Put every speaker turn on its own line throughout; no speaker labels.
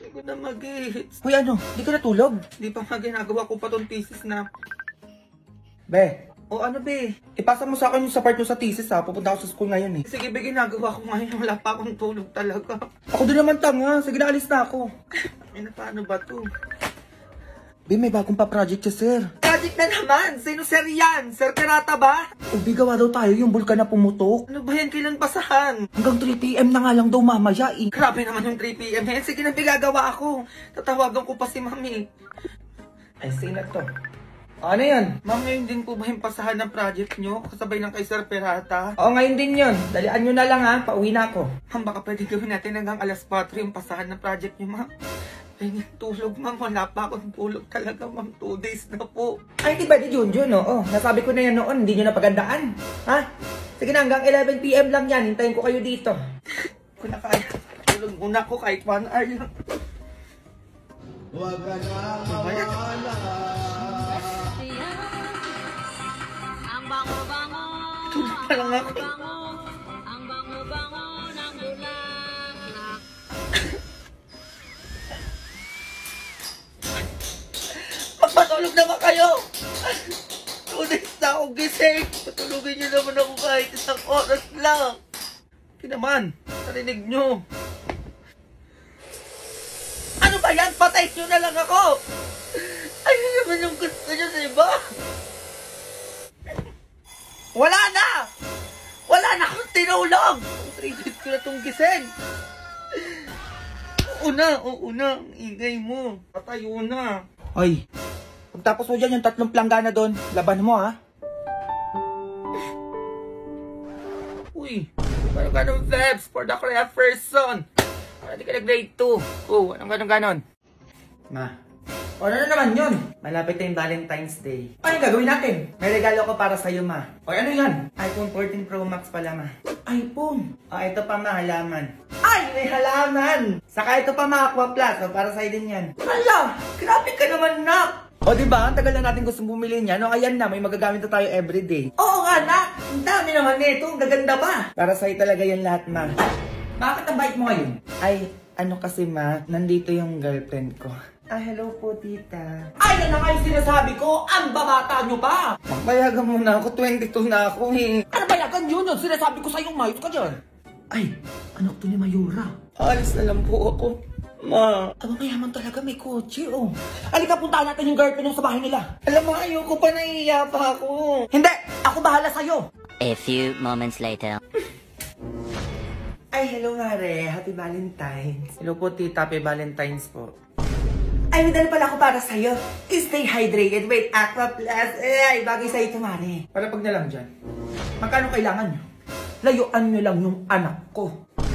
Hindi ko na mag-gets.
Uy, ano? Hindi ka natulog?
Hindi pa nga ginagawa ko pa tong thesis na.
Be.
O ano, be?
Ipasa mo sa akin yung sa part mo sa thesis ha. Pupunta ako sa school ngayon eh.
Sige, be, ginagawa ko ngayon. Wala pa akong tulog talaga.
Ako din naman tanga. Sige na, alis na ako.
Ay, na paano ba to?
Be, may bagong pa-project siya, sir.
Project na naman! Sino sir yan? Sir Pirata ba?
Ubi, gawa daw tayo yung bulkan na pumutok.
Ano ba yan? Kailan basahan?
Hanggang 3 PM na nga lang daw mamaya eh.
Grabe naman yung 3 PM na yan. Sige na, gagawa ako. Tatawagan ko pa si mami.
Ay, sino to? Ano yan?
Ma'am, ngayon din po ba yung pasahan ng project nyo? Kasabay ng kay Sir Pirata?
Oo, ngayon din yun. Dalian nyo na lang ha. Pauwi na ako.
Ma'am, baka pwede gawin natin hanggang alas 4 yung pasahan ng project nyo, ma'am. Ay, tulog, ma'am. Wala pa akong tulog talaga, ma'am. 2 days na po.
Ay, di ba di Junjun, oo. Nasabi ko na yan noon. Hindi nyo napagandaan. Ha? Sige na, hanggang 11 PM lang yan. Hintayin ko kayo dito.
Kung na kaya, tulog muna ko kahit 1 hour lang.
Huwag ka na mawala.
Ang bango-bango,
Tulog pa lang ako.
ang bango-bango ng bulaklak.
Magpatulog naman kayo! 2 days na akong gising! Patulogin nyo naman ako kahit 1 oras lang! Hindi naman, narinig nyo! Ano ba yan? Patay nyo na lang ako! Ayun naman yung gusto nyo, diba? Wala na! Wala na akong tinulog! 3 days ko na itong gising! Oo na, ang ingay mo. Patayo na.
Ay, pagtapos mo dyan yung 3 planggana doon, laban mo ha.
Uy, parang ganun Febs for the correct person. Para di ka nag-grade 2. Oh, anong ganon?
Ma, ano na naman yun? Malapit na yung Valentine's Day. Ano yung gagawin natin? May regalo ko para sa'yo, ma. O ano yan? iPhone 14 Pro Max pala, ma. iPhone? O, ito pa, ma, halaman. Ay, may halaman! Saka ito pa, ma, Aqua Plus. O, para sa'yo din yan.
Hala, grabe ka naman, nak!
O, diba? Ang tagal na natin gusto bumili niyan. O, ayan na, may magagamit na tayo everyday.
Oo nga, nak! Ang dami naman nito, ang gaganda pa!
Para sa'yo talaga yan lahat, ma.
Bakit ang bait mo ngayon?
Ay, ano kasi, ma, nandito yung girlfriend ko. Ah, hello po, tita.
Ay, yan na nga yung sinasabi ko! Ang babata nyo pa!
Payagan mo na ako, 22 na ako eh.
Ano ba yagan yun? Sinasabi ko sa'yo, mayos ka dyan!
Ay, anak to ni Mayura.
Alis na lang po ako. Ma,
Aba, mayaman talaga, may kotse, oh. Halika, puntaan natin yung girlfriend sa bahay nila.
alam mo, ayoko pa, naiiya pa ako.
Hindi, ako bahala sa'yo.
A few moments later.
Ay, hello, Mare. Happy Valentine's. Hello po, tita. Happy Valentine's po. Ay, may dala pala ako para sa'yo. Stay hydrated with Aqua Plus. Ay, bagay sa'yo ito, Mare. Para pag na lang dyan. Magkano kailangan nyo? Layuan nyo lang yung anak ko.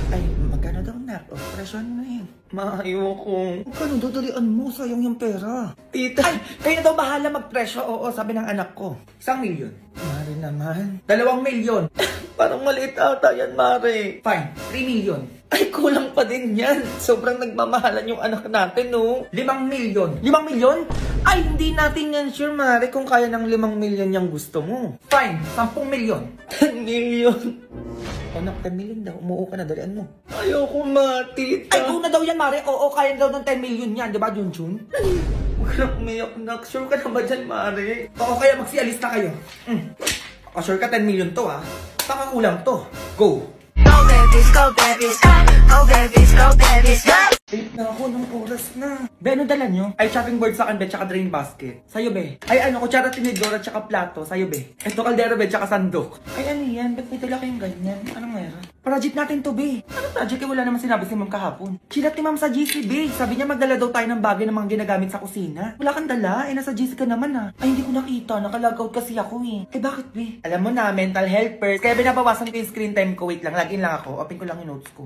Ay, magkano daw, nak? O, presyon mo na yun.
Ma, ayoko.
Magkano dodalian mo? Sayang yung pera.
Tita,
Ay, kayo na daw bahala magpresyo. Oo, sabi ng anak ko. 1 milyon. Mare naman. 2 milyon.
parang maliit ata yan, Mare.
Fine, 3 milyon.
Ay, kulang pa din yan. Sobrang nagmamahalan yung anak natin, no?
5 milyon. 5 milyon?
Ay, hindi natin yan sure, Mare, kung kaya ng 5 milyon yung gusto mo.
Fine, 10 milyon.
10 milyon.
Anak, 10 milyon daw. Umuo ka na, dalian mo.
Ayoko, ma, tita.
Ay, kung na daw yan, Mare. Oo, kaya daw ng 10 milyon yan. Diba, Junjun?
Huwag ka na umiyak, nak. Sure ka na ba dyan, Mare?
Oo, kaya magsialis na kayo. Sure ka, 10 milyon to, ha? Baka kulang to. Go!
Go babies, go babies, go babies, go babies, go!
Late na ako ng oras na. Be, ano dala nyo? Ay, shopping board sa akin, be, tsaka drain basket. Sa'yo, be. Ay, ano, kutsara, tinidora, tsaka plato. Sa'yo, be. Ito, kaldero, be, tsaka sandok. Ay, ano yan? Ba't may dala kayong ganyan? Anong meron? Project natin to, be. Anong project? Eh, wala naman sinabi si ma'am kahapon. Chilat ni ma'am sa GC, be. Sabi niya magdala daw tayo ng bagay ng mga ginagamit sa kusina. Wala kang dala? Eh, nasa GC ka naman, ah. Ay, hindi ko nakita. Nakalog out kasi ako, eh. Eh, bakit, be? Alam mo na, mental health first. Kaya binabawasan ko yung screen time ko. Wait lang, login lang ako. Open ko lang yung notes ko.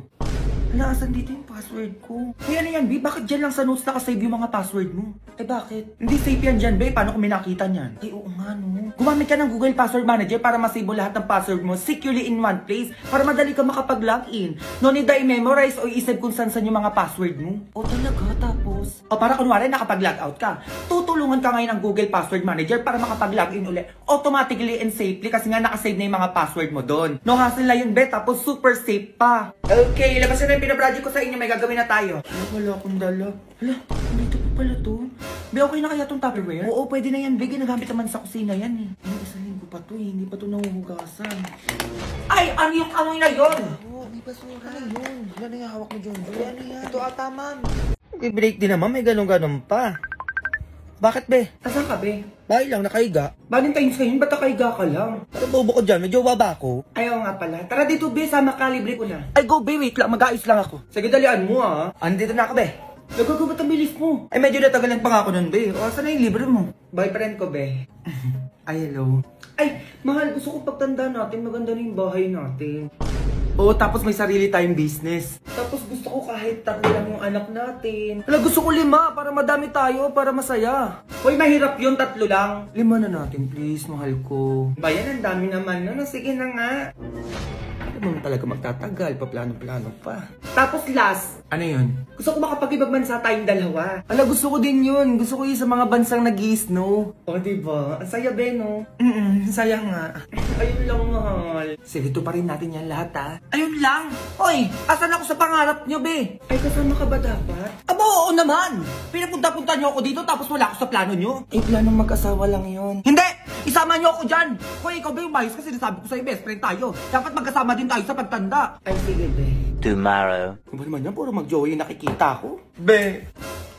Hala, asan dito yung password ko? Kaya ano yan, B? Bakit dyan lang sa notes nakasave yung mga password mo? Eh bakit? Hindi safe yan dyan, B. Paano kung may nakita niyan? Ay, oo nga, no. Gumamit ka ng Google Password Manager para masave mo lahat ng password mo securely in one place para madali ka makapag-login. No need na i-memorize o i-save kung saan yung mga password mo. O talaga, tapos? O para kunwari nakapag-logout ka. Tutulungan ka ngayon ng Google Password Manager para makapag-login ulit automatically and safely kasi nga nakasave na yung mga password mo doon. No hassle na yun, B. Tapos super safe pa. Okay, labas na yung pinabrajik ko sa inyo, may gagawin na tayo. Wala akong dala. Hala, dito pa pala to. Be, okay na kaya tong Tupperware? Oo, pwede na yan, Be. Ginagamit naman sa kusina yan eh. Isang linggo pa to eh. Hindi pa to nahuhugasan. Ay, ano yung amoy na yun?
Oo, may basura na yun. Yan na yung hawak mo, John. Yan na yan. Ito ata, ma'am. I-break din naman, may ganun-ganun pa. Bakit, Be?
Asan ka, Be?
Bahay lang, nakaiga.
Valentine's ngayon, ba't nakaiga ka lang?
Ano bobo ko dyan? Medyo baba ako.
Ayaw nga pala. Tara dito, Be. Sama ka, libre ko na.
Ay, go, Be. Wait lang. Mag-aayos lang ako.
Sige, dalian mo ah.
Andito na ako, Be.
Nagagabat ang bilis mo.
Ay, medyo natagalan pa nga ako nun, Be. O, saan na yung libre mo?
Boyfriend ko, Be. Ay, hello. Ay, mahal, gusto ko pagtanda natin, maganda na yung bahay natin. Oo, tapos may sarili tayong business. Tapos gusto ko kahit 3 lang yung anak natin. Wala, gusto ko 5 para madami tayo, para masaya. Hoy, mahirap yun, 3 lang. 5 na natin, please, mahal ko. Bayan, ang dami naman na. Sige na nga. Ano mo talaga magtatagal, paplano-plano pa. Tapos last, ano yun? Gusto ko makapag-ibang bansa tayong dalawa. Ala, gusto ko din yun. Gusto ko yung sa mga bansang nag-i-snow. O, diba? Ang saya, be, no? Saya nga. Ayun lang, mahal. Sige, ito pa rin natin yan lahat, ha? Ayun lang! Hoy! Asan ako sa pangarap nyo, be? Ay, kasama ka ba dapat? Aba, oo naman! Pinapunta-punta nyo ako dito tapos wala ako sa plano nyo? Eh, planong mag-asawa lang yun. Hindi! Isama nyo ako dyan! Hoy, ikaw ba yung bias kasi sinasabi ko sa'yo, best friend tayo. Dapat magkasama din tayo sa pagtanda. Ay, sige, be.
Tomorrow.
Ano ba naman yan? Puro mag-joey nakikita ko. Be!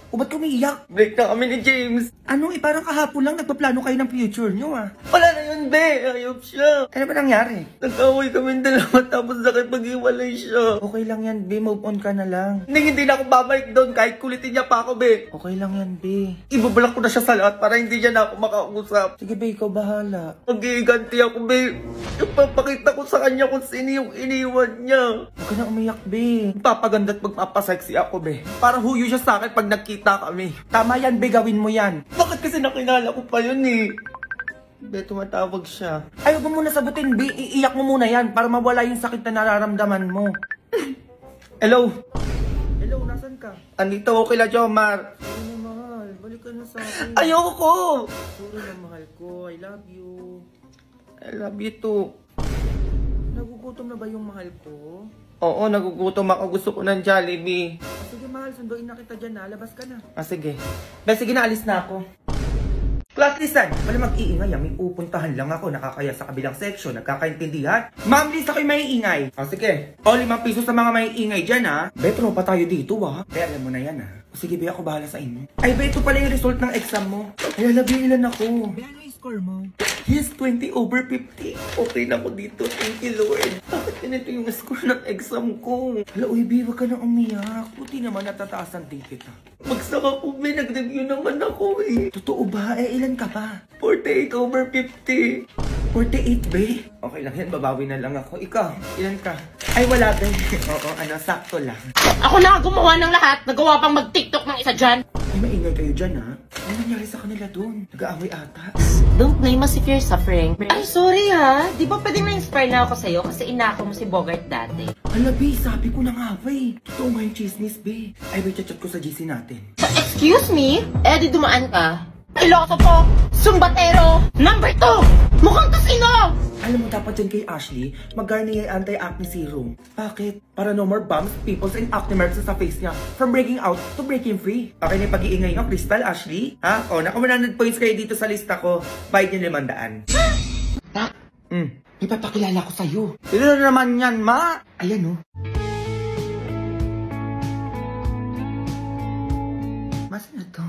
O ba't umiiyak?
Break na kami ni James.
Ano eh, parang kahapon lang nagpaplano kayo ng future nyo ah.
Wala na yun, Be. Ayop siya.
Ano ba nangyari?
Nag-away kami dalawa tapos nakipag-iwalay siya.
Okay lang yan, Be. Move on ka na lang.
Hindi na ako babalik doon kahit kulitin niya pa ako, Be.
Okay lang yan, Be.
Ibablock ko na siya sa lahat para hindi niya na ako makausap.
Sige, Be. Ikaw bahala.
Mag-iiganti ako, Be. Ipapakita ko sa kanya kung sino yung iniwan niya.
Huwag ka na umiyak, Be.
Magpapaganda at magpapasexy ako, Be. Para huyo siya sa akin pag nagkita kami.
Tama yan, Be. Gawin mo yan.
Bakit kasi nakilala ko pa yun eh? Be, tumatawag siya.
Ayaw mo muna sagutin, Be. Iiyak mo muna yan para mawala yung sakit na nararamdaman mo.
Hello?
Hello, nasan ka?
Andito ako kila Jomar.
Sorry na, mahal. Balik ka na sa akin.
Ayoko!
Sorry na, mahal ko. I love you.
I love you too.
Nagugutom na ba yung mahal ko?
Oo, nagugutom ako. Gusto ko ng Jollibee.
Sige, mahal. Sunduin na kita dyan, ha? Labas ka na.
Sige. Be, sige na, alis na ako.
Class lisan! Wala mag-iingay, may pupuntahan lang ako, nakakaya sa kabilang section, nagkakaintindihan. Ma'am, Liz, ako'y maiingay. Sige. O, 5 piso sa mga maiingay dyan, ha? Be, tropa tayo dito, ha? Be, alam mo na yan, ha? Sige, Be, ako bahala sa inyo. Ay, Be, ito pala yung result ng exam mo. Ay, ilan ako. Be, ano yung score mo?
Yes, 20/50. Okay na ako dito. Thank you, Lord. Bakit ganito yung score ng exam ko?
Hala, uy, Be, wag ka na umiyak. Buti naman natataas ang ticket, ha?
Magsaka po, Be. Nag-review naman ako eh.
Totoo ba? Eh, ilan ka ba?
48/50.
48, Be? Okay lang yan, babawi na lang ako. Ikaw, ilan ka? Ay, wala, Be. Oo, sakto lang.
Ako na gumawa ng lahat. Nagawa pang mag-TikTok ng isa dyan.
Ay, maingay kayo dyan, ha? Ano nangyari sa kanila doon? Nag-aaway ata.
Don't blame us if you're suffering. Ay, sorry ha. Di ba pwedeng na-inspire na ako sa'yo kasi inako mo si Bogart dati?
Hala, Be, sabi ko na nga, Be. Totoo nga yung chismis, Be. Ay, Be, chat ko sa GC natin.
But excuse me? Eh, di dumaan ka. Piloto po! Sumbatero! Number 2! Mukhang kasino!
Alam mo, dapat dyan kay Ashley, mag-Garnier Anti-Acne Serum. Bakit? Para no more bumps, pimples, and acne marks sa face niya. From breaking out to breaking free. Okay na yung pag-iingay nyo, Crystal, Ashley? Ha? O, naka 100 points kayo dito sa lista ko. Bayad nyo 500. Tak? May papakilala ko sa'yo.
Sino na naman yan, ma?
Ayan, oh. Mas na to?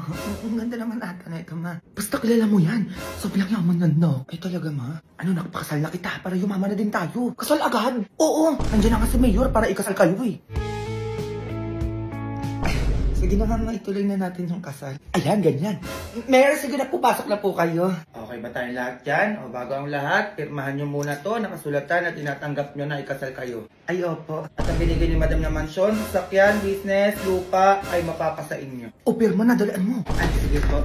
Ang ganda naman ata na ito, ma. Basta kilala mo yan. Sobrang yaman yan, no? Ay talaga, ma. Ano, nakapakasal na kita para yumaman na din tayo. Kasal agad? Oo. Nandiyan na nga si Mayor para ikasal kayo, eh. Ay, sige na nga, ituloy na natin yung kasal. Ayan, ganyan. Mayor, sige na po, pasok na po kayo. Okay ba tayong lahat dyan? O bago ang lahat, pirmahan nyo muna to, nakasulatan na tinatanggap nyo na ikasal kayo. Ay, opo. At ang binigay ni Madam na mansyon, sakyan, business, lupa, ay mapapasa inyo. O, pirma na, dalaan mo. Ay, sige po.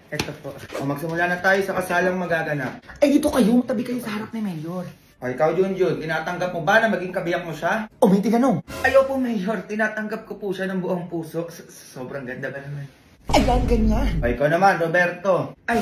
Ito po. O, magsimula na tayo sa kasalang magaganap. Ay, dito kayo. Tabi kayo sa harap ni Mayor. O, ikaw, Junjun, tinatanggap mo ba na maging kabiyak mo siya? O, may tinanong. Ayaw po, Mayor. Tinatanggap ko po siya ng buong puso. Sobrang ganda ba naman? Ayan, ganyan.
O, ikaw naman, Roberto.
Ay,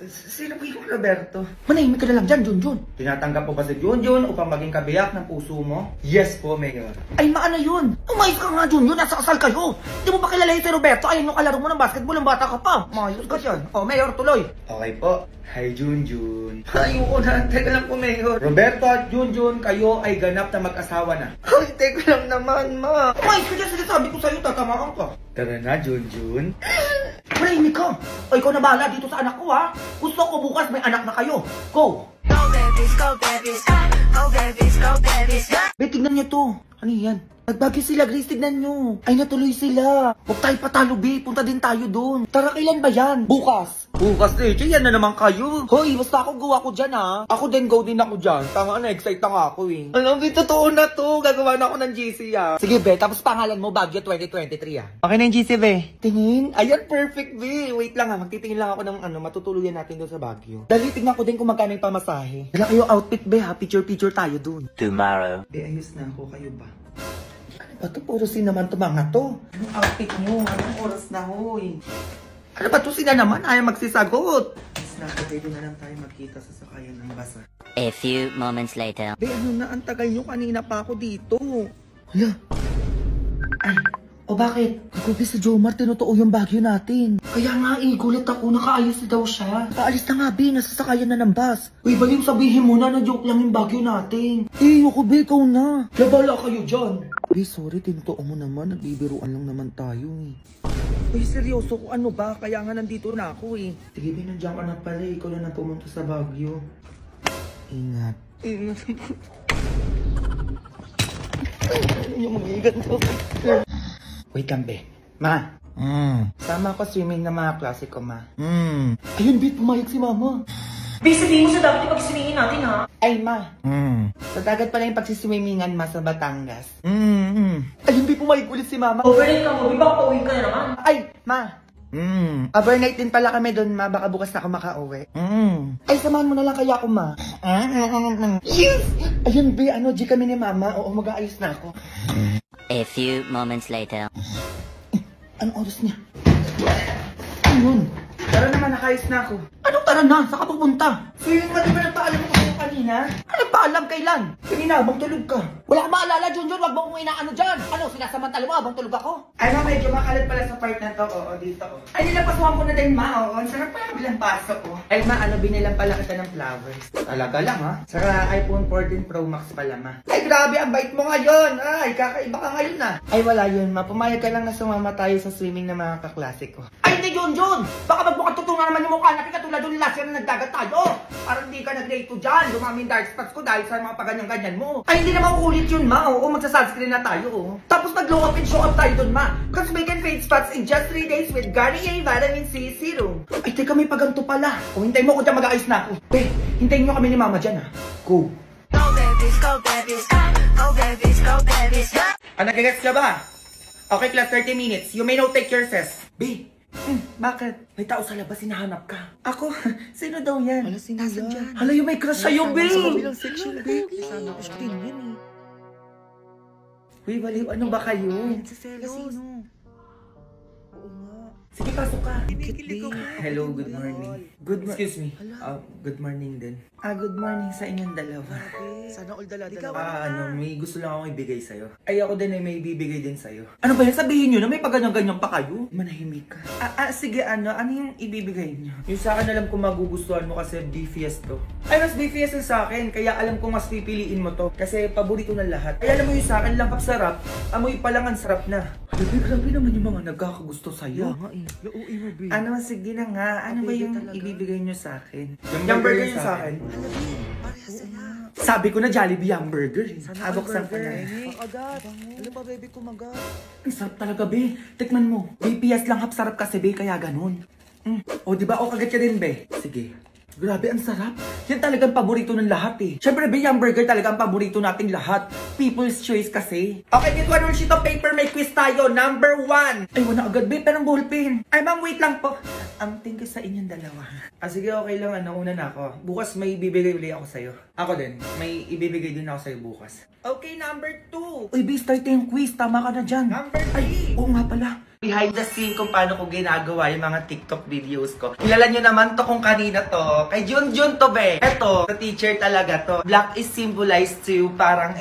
Sino po yung Roberto? Manahimik ka na lang dyan, Junjun. Tinatanggap po ba si Junjun upang maging kabiyak ng puso mo? Yes po, Mayor. Ay, maano yun? Umayos ka nga, Junjun. Nasa kasal kayo. Di mo ba kilala si Roberto? Ayun yung kalaro mo ng basketball ng bata ka pa. Mayos ka dyan. O, Mayor, tuloy. Okay po. Hi, Junjun. Ayoko na. Teka lang po, Mayor. Roberto at Junjun, kayo ay ganap na mag-asawa na. Ay, teka lang naman, ma. Umayos ka dyan. Sinasabi ko sa'yo, tatamaan ka. Tara na, Junjun. Manahimik ka. O, ikaw na bahala dito sa anak ko, ha? Gusto ko bukas may anak na kayo. Go!
Go babies, go babies, go babies, go babies.
Be, tignan niyo to. Ano yan? Nagbagyo sila, Grace, tignan nyo. Ay, natuloy sila. Huwag tayo patalo, be. Punta din tayo doon. Tara, kailan ba yan? Bukas. Bukas, eh. Yan na naman kayo. Hoy, basta ako gawa ko dyan, ha. Ako din, go din ako dyan. Tanga na, excite na nga ako, eh. Alam, be, totoo na to. Gagawa na ako ng GC, ha. Sige, be. Tapos pangalan mo, Baguio 2023, ha. Okay na yung GC, be. Tingin? Ayan, perfect, be. Wait lang, ha. Magtitingin lang ako ng matutuluyan natin doon sa Baguio. Dali, tignan ko din kung magkano yung pamasahe. Dala kayo outfit, be, ha. Picture-picture tayo doon.
Tomorrow.
Be, ayos na ako. Kayo ba? Ano puro sin naman to mga to? Anong outfit mo? Anong oras na, hoy? Ano ba to sina naman? Ayaw magsisagot. Mas pwede na lang tayo magkita sa sakayan ng basa.
A few moments later.
Be, ano na? Ang tagal nyo. Kanina pa ako dito. Hala. Ay, o bakit? Grabe si Jomar, tinutuo yung Baguio natin. Kaya nga gulat ako, nakaayos daw siya. Kaalis na nga, Be, nasasakayan na ng bus. Uy, baliw, sabihin mo na, na-joke lang yung Baguio natin. Ako, Be, ikaw na. Labala kayo dyan. Be, sorry, tinutuo mo naman, nagbibiruan lang naman tayo eh. Uy, seryoso ko, ano ba? Kaya nga nandito na ako eh. Sige, Be, nandiyan ka na pala, ikaw na pumunta sa Baguio. Ingat. Ingat. Ano yung mga igat to? Wait lang, Be. Ma. Sama ako swimming na mga klase ko, ma. Ayun, Be, pumayag si Mama.
Be, sabihin mo sa dapat yung pagsiswingin natin, ha?
Ay, ma. Sa dagat pala yung pagsiswimmingan, ma, sa Batangas. Ayun, Be, pumayag ulit si Mama.
Overnight ka mo, Be, baka pauwi ka na naman.
Ay, ma. Overnight din pala kami doon, ma. Baka bukas na ako makauwi. Ay, samahan mo na lang kaya ako, ma. Yes! Ayun, Be, G kami ni Mama. Oo, mag-aayos na ako.
A few moments later.
Anong oras niya? Ayun. Tara naman, nakayos na ako. Anong tara na? Saan ka pupunta? Swimming ba, di ba nagpaalam ko sa'yo kanina? Ano paalam? Kailan? Kanina, habang tulog ka. Wala kang maalala, Junjun. Wag mo akong inaano dyan. Ano, sinasamantala mo habang tulog ako? Ay, ma, medyo makalat pala sa part na to. Oo, dito. Ay, nilapasuhan ko na din, ma. Oo, ang sarap pala bilang pasok ko. Ay, ma, binilang pala kita ng flowers. Talaga lang, ha? Saka iPhone 14 Pro Max pala, ma. Ay, grabe, ang bait mo ngayon. Ay, kakaiba ka ngayon, na. Ay, wala yun, ma. Pumayag ka lang na sumama tayo sa swimming ng mga kaklase ko. Ay, hindi, Junjun. Baka magmukhang tutungan naman yung mukha natin katulad doon last year na nagdagat tayo. Parang hindi ka nag-rate ko dyan. Dumami yung dark spots ko dahil sa mga paganyan-ganyan mo. Ay, hindi naman ulit yun, ma. Oo, magsa-sunscreen na tayo. Oh. Tapos mag-glow up and show up tayo doon, ma. Cause we can fade spots in just 3 days with Garnier Vitamin C Serum. Ay, teka, may paganto pala. O, hintayin mo ko dyan, mag-aayos na ako. Be, hintayin nyo kami ni Mama dyan, ha. Go.
Go babies, go babies, go babies, go babies.
Nag-gets ka ba? Okay, class, 30 minutes. You may now take your recess. Be, bakit? May tao sa labas, hinahanap ka. Ako? Sino daw yan? Hala, sino yan? Hala, yung may crush sa'yo, Be! Sa kabilang section, Be. Sana ko siya yan, eh. Uy, baliw, ano ba kayo? Sino? Oo nga. Sige, pasok ka. Hello, good morning. Excuse me. Good morning din. Good morning sa inyong dalawa.
Sana all dala-dala.
May gusto lang akong ibigay sa'yo. Ay, ako din ay may ibibigay din sa'yo. Ano ba yan? Sabihin nyo na may pagganyan-ganyan pa kayo? Manahimik ka. Sige, ano yung ibibigay nyo? Yung sa akin alam ko magugustuhan mo kasi BFS to. Ay, mas BFS yung sa akin. Kaya alam ko mas pipiliin mo to. Kasi paborito ng lahat. Ay, alam mo yung sa akin lang sarap. Amoy pa lang ang sarap na. Grabe naman yung mga nagkakagusto sa'yo. Ano, sige na nga. Ano ba yung ibibigay nyo sa akin? Yung burger yung sa akin. Sabi ko na Jollibee yung burger. Aboksan ko na.
Agad. Alam ba, baby, kumagat.
Ang sarap talaga, Be. Tikman mo. BPS lang sarap kasi, Be. Kaya ganun. O, diba? O, kagat ka din, Be. Sige. Grabe, ang sarap. Yan talagang paborito ng lahat eh. Siyempre, Be, yung burger talaga ang paborito nating lahat. People's choice kasi. Okay, get one more sheet of paper. May quiz tayo. Number 1. Ay, wala agad, Be. Pero ang ballpen. Ay, ma'am, wait lang po. Thank you sa inyong dalawa. Sige, okay lang. Una na ako. Bukas may ibibigay ulit ako sa'yo. Ako din. May ibibigay din ako sa'yo bukas. Okay, number 2. Uy, Be, start yung quiz. Tama ka na dyan. Number 3. Oo nga pala. behind the scene kung paano ko ginagawa yung mga TikTok videos ko. Kilala nyo naman to kung kanina to. Kay Junjun to, be. Eto, the teacher talaga to. Black is symbolized to parang,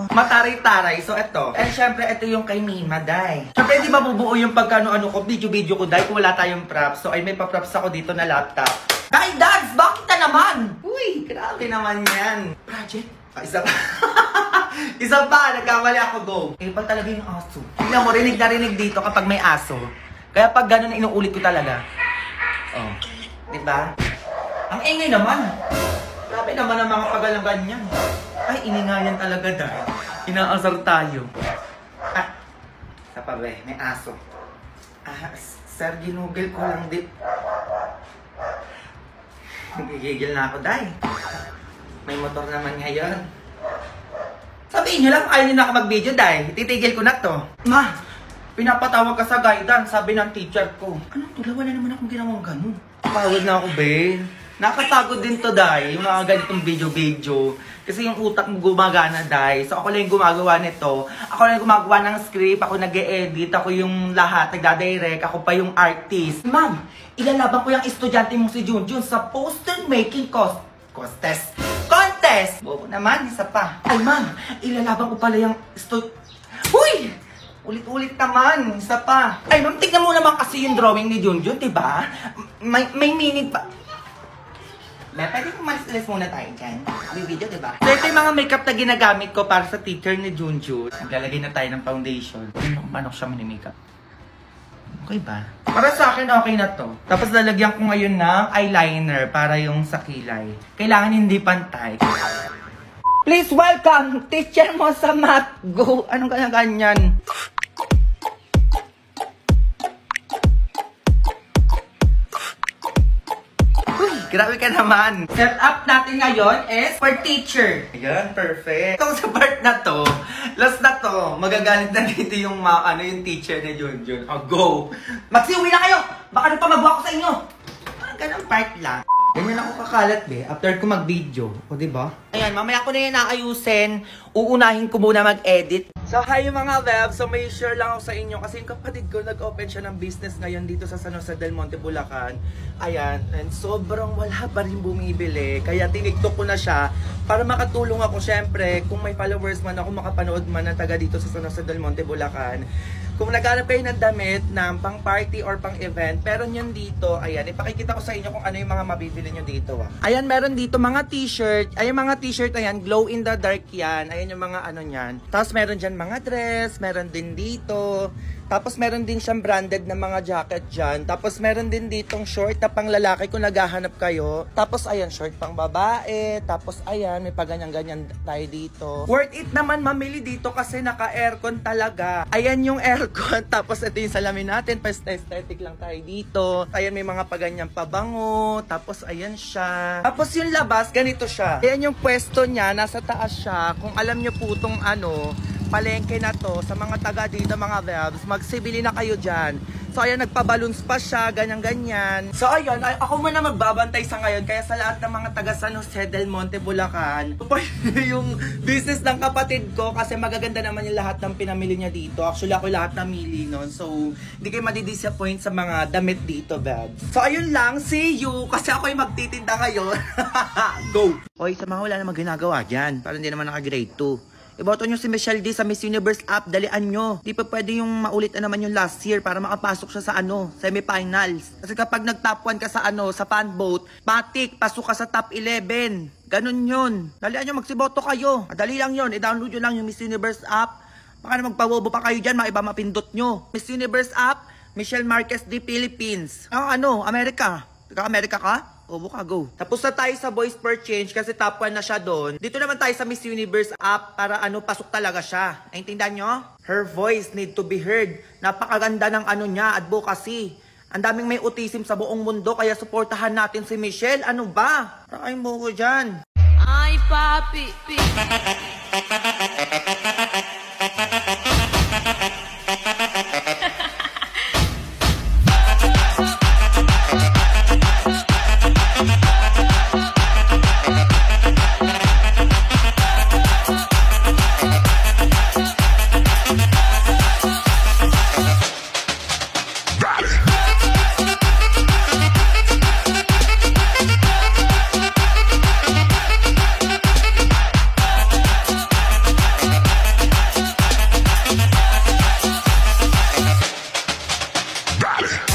mataray-taray. So, eto. And syempre, eto yung kay Mima, day. Syempre, hindi mabubuo yung pagkano-ano ko, video ko, day, kung wala tayong props. So, ay may pa-props ako dito na laptop. Day, Dads! Bakit na naman? Uy, grabe naman yan. Project? Isa pa. Isa pa, nagkamali ako, go. Pag talaga yung aso. Tingnan mo, rinig na rinig dito kapag may aso. Kaya pag gano'n, inuulit ko talaga. Oh, diba? Ang ingay naman. Grabe naman ang mga pagalang ganyan. Ay, iningayan talaga dahil. Inaasar tayo. Ah, isa pa ba, may aso. Ah, sir, ginugil ko lang dit. Nagigigil na ako, day. May motor naman ngayon. Sabihin nyo lang, ayaw nyo na ako mag-video, day. Titigil ko na to. Ma, pinapatawag ka sa guidance, sabi ng teacher ko. Anong tula? Wala naman akong ginawang ganun. Pagod na ako, Ben. Nakapagod din to, day. Yung mga ganitong video. Kasi yung utak mo gumagana, day. So ako lang yung gumagawa nito. Ako lang yung gumagawa ng script. Ako nag-e-edit. Ako yung lahat. Nagdadirect. Ako pa yung artist. Ma'am, ilalaban ko yung estudyante mong si Junjun sa poster making contest. Bobo naman, isa pa. Ay, ma'am, ilalaban ko pala yung Uy! Ulit-ulit naman, isa pa. Ay, ma'am, tignan mo naman kasi yung drawing ni Junjun, diba? May meaning pa. Pwede kong malis-alis muna tayo dyan. May video, diba? So, ito yung mga makeup na ginagamit ko para sa teacher ni Junjun. Naglalagay na tayo ng foundation. Manok siya mani-makeup. Okay ba? Para sa akin, okay na to. Tapos lalagyan ko ngayon ng eyeliner para yung sa kilay. Kailangan hindi pantay. Please welcome, teacher mo sa math. Go! Anong ganyan? Grabe ka naman. Set up natin ngayon is for teacher. Ayan, perfect. Itong sa part na to, last na to, magagalit na dito yung yung teacher ni Junjun. Oh, go! Maxi, uwi na kayo! Baka na pa magwa ko sa inyo! Ganang part lang. Ganyan ako kakalat, be, after ko mag-video. O, diba? Ayan, mamaya ko na yan naayusin. Uunahin ko muna mag-edit. So, hi mga web. So, may share lang ako sa inyo kasi yung kapatid ko nag-open siya ng business ngayon dito sa San Jose del Monte, Bulacan. Ayan, and sobrang wala pa rin bumibili. Kaya tinigtok ko na siya para makatulong ako. Syempre, kung may followers man ako, makapanood man na taga dito sa San Jose del Monte, Bulacan. Kung naghanap kayo ng damit ng pang party or pang event, meron yun dito. Ayan, ipakikita ko sa inyo kung ano yung mga mabibili nyo dito. Ayan, meron dito mga t-shirt. Ayan, mga t-shirt, ayan, glow in the dark yan. Ayan yung mga ano nyan. Tapos meron dyan mga dress, meron din dito. Tapos meron din siyang branded na mga jacket dyan. Tapos meron din ditong short na pang lalaki kung naghahanap kayo. Tapos ayan, short pang babae. Tapos ayan, may paganyan-ganyan tayo dito. Worth it naman mamili dito kasi naka-aircon talaga. Ayan yung aircon. Tapos ito yung salamin natin. Pa-aesthetic lang tayo dito. Ayan, may mga paganyang pabango. Tapos ayan siya. Tapos yung labas, ganito siya. Ayan yung pwesto niya. Nasa taas siya. Kung alam nyo po itong palengke na to, sa mga taga dito, mga webs, magsibili na kayo dyan. So, ayan, nagpa-balloons pa siya, ganyan-ganyan. So, ayun, ako muna magbabantay sa ngayon, kaya sa lahat ng mga taga San Jose del Monte, Bulacan, yung business ng kapatid ko, kasi magaganda naman yung lahat ng pinamili niya dito. Actually, ako lahat namili nun. So, hindi kayo madidisappoint sa mga damit dito, webs. So, ayun lang, see you, kasi ako yung magtitinda ngayon. Go! Hoy, sa mga wala namang ginagawa dyan, para hindi naman naka-grade 2. Iboto nyo si Michelle D sa Miss Universe app, dalian nyo. Di pa pwede yung maulit na naman yung last year para makapasok siya sa semifinals. Kasi kapag nag-top 1 ka sa sa fan vote, patik, pasok ka sa top 11. Ganun yun. Dalian nyo, magsiboto kayo. Dali lang yun, i-download nyo lang yung Miss Universe app. Baka na magpawobo pa kayo dyan, mga iba mapindot nyo. Miss Universe app, Michelle Marquez D Philippines. America. Taga-America ka? O, buka, go. Tapos na tayo sa Voice per Change kasi top 1 na siya doon. Dito naman tayo sa Miss Universe app para pasok talaga siya. Naintindihan nyo? Her voice need to be heard. Napakaganda ng niya, advocacy. Ang daming may autism sa buong mundo kaya suportahan natin si Michelle. Ano ba? Rakain mo ko dyan.
Ay, papi.
Got it.